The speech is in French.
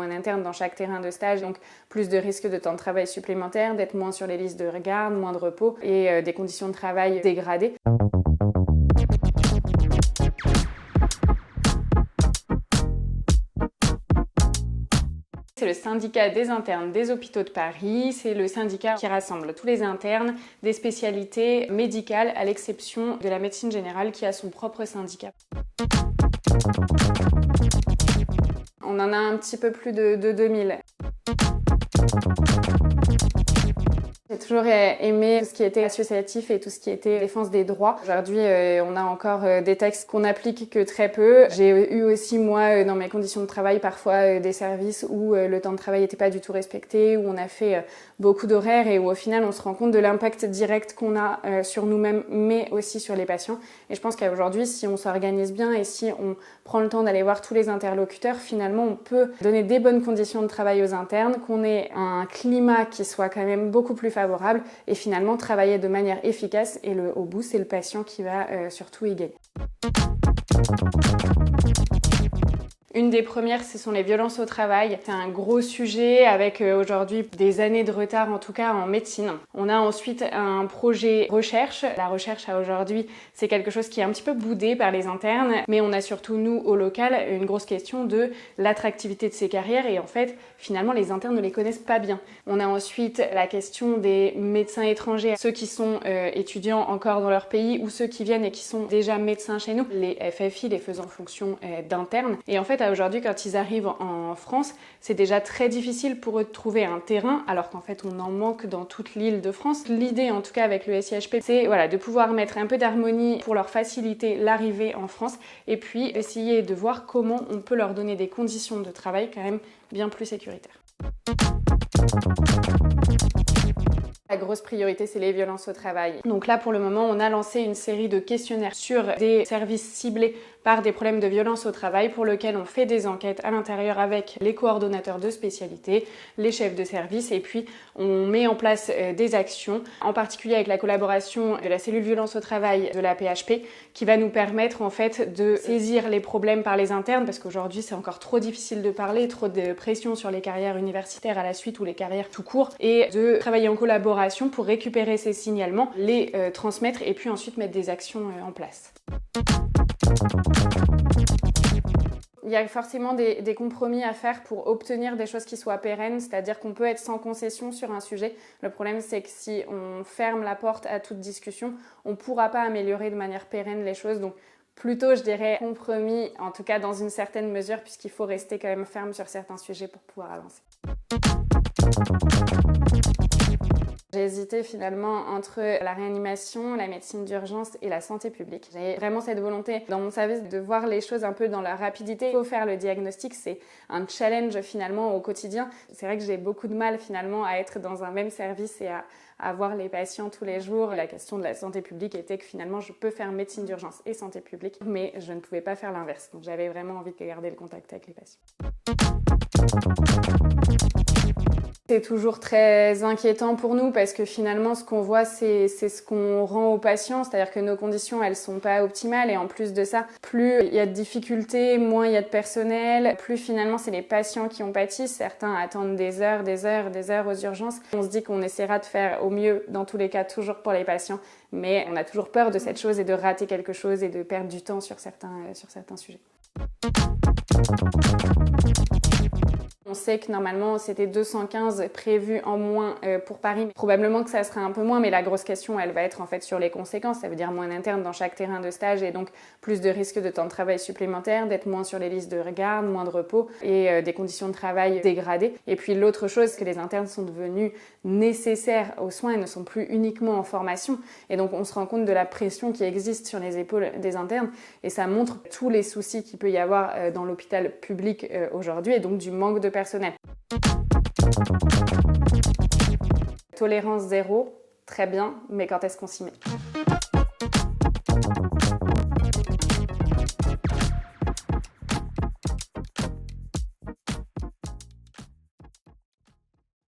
moins d'internes dans chaque terrain de stage, donc plus de risques de temps de travail supplémentaires, d'être moins sur les listes de garde, moins de repos et des conditions de travail dégradées. C'est le syndicat des internes des hôpitaux de Paris. C'est le syndicat qui rassemble tous les internes des spécialités médicales, à l'exception de la médecine générale qui a son propre syndicat. On en a un petit peu plus de 2000. J'ai toujours aimé tout ce qui était associatif et tout ce qui était défense des droits. Aujourd'hui, on a encore des textes qu'on applique que très peu. J'ai eu aussi, moi, dans mes conditions de travail, parfois des services où le temps de travail n'était pas du tout respecté, où on a fait beaucoup d'horaires et où au final, on se rend compte de l'impact direct qu'on a sur nous-mêmes, mais aussi sur les patients. Et je pense qu'aujourd'hui, si on s'organise bien et si on prend le temps d'aller voir tous les interlocuteurs, finalement, on peut donner des bonnes conditions de travail aux internes, qu'on ait un climat qui soit quand même beaucoup plus favorable et finalement travailler de manière efficace et au bout, c'est le patient qui va surtout y gagner. Une des premières, ce sont les violences au travail. C'est un gros sujet avec aujourd'hui des années de retard, en tout cas en médecine. On a ensuite un projet recherche. La recherche aujourd'hui, c'est quelque chose qui est un petit peu boudé par les internes, mais on a surtout, nous, au local, une grosse question de l'attractivité de ces carrières et en fait, finalement, les internes ne les connaissent pas bien. On a ensuite la question des médecins étrangers, ceux qui sont étudiants encore dans leur pays ou ceux qui viennent et qui sont déjà médecins chez nous, les FFI, les faisant fonction d'internes. Et en fait, aujourd'hui, quand ils arrivent en France, c'est déjà très difficile pour eux de trouver un terrain, alors qu'en fait, on en manque dans toute l'île de France. L'idée, en tout cas avec le SIHP, c'est de pouvoir mettre un peu d'harmonie pour leur faciliter l'arrivée en France et puis essayer de voir comment on peut leur donner des conditions de travail quand même bien plus sécuritaires. La grosse priorité, c'est les violences au travail. Donc là, pour le moment, on a lancé une série de questionnaires sur des services ciblés par des problèmes de violence au travail pour lesquels on fait des enquêtes à l'intérieur avec les coordonnateurs de spécialité, les chefs de service et puis on met en place des actions, en particulier avec la collaboration de la cellule violence au travail de la PHP qui va nous permettre en fait de saisir les problèmes par les internes parce qu'aujourd'hui c'est encore trop difficile de parler, trop de pression sur les carrières universitaires à la suite ou les carrières tout court et de travailler en collaboration pour récupérer ces signalements, les transmettre et puis ensuite mettre des actions en place. Il y a forcément des compromis à faire pour obtenir des choses qui soient pérennes, c'est-à-dire qu'on peut être sans concession sur un sujet. Le problème, c'est que si on ferme la porte à toute discussion, on ne pourra pas améliorer de manière pérenne les choses. Donc, plutôt, je dirais, compromis, en tout cas dans une certaine mesure, puisqu'il faut rester quand même ferme sur certains sujets pour pouvoir avancer. J'ai hésité finalement entre la réanimation, la médecine d'urgence et la santé publique. J'ai vraiment cette volonté dans mon service de voir les choses un peu dans la rapidité. Il faut faire le diagnostic, c'est un challenge finalement au quotidien. C'est vrai que j'ai beaucoup de mal finalement à être dans un même service et à voir les patients tous les jours. La question de la santé publique était que finalement je peux faire médecine d'urgence et santé publique, mais je ne pouvais pas faire l'inverse. Donc j'avais vraiment envie de garder le contact avec les patients. C'est toujours très inquiétant pour nous parce que finalement ce qu'on voit c'est ce qu'on rend aux patients, c'est-à-dire que nos conditions elles sont pas optimales et en plus de ça, plus il y a de difficultés, moins il y a de personnel, plus finalement c'est les patients qui en pâtissent. Certains attendent des heures aux urgences. On se dit qu'on essaiera de faire au mieux dans tous les cas toujours pour les patients, mais on a toujours peur de cette chose et de rater quelque chose et de perdre du temps sur certains sujets. On sait que normalement c'était 215 prévus en moins pour Paris. Probablement que ça sera un peu moins, mais la grosse question elle va être en fait sur les conséquences. Ça veut dire moins d'internes dans chaque terrain de stage et donc plus de risques de temps de travail supplémentaires, d'être moins sur les listes de garde, moins de repos et des conditions de travail dégradées. Et puis l'autre chose, c'est que les internes sont devenus nécessaires aux soins et ne sont plus uniquement en formation. Et donc on se rend compte de la pression qui existe sur les épaules des internes et ça montre tous les soucis qu'il peut y avoir dans l'hôpital public aujourd'hui et donc du manque de personnel. Tolérance zéro, très bien, mais quand est-ce qu'on s'y met ?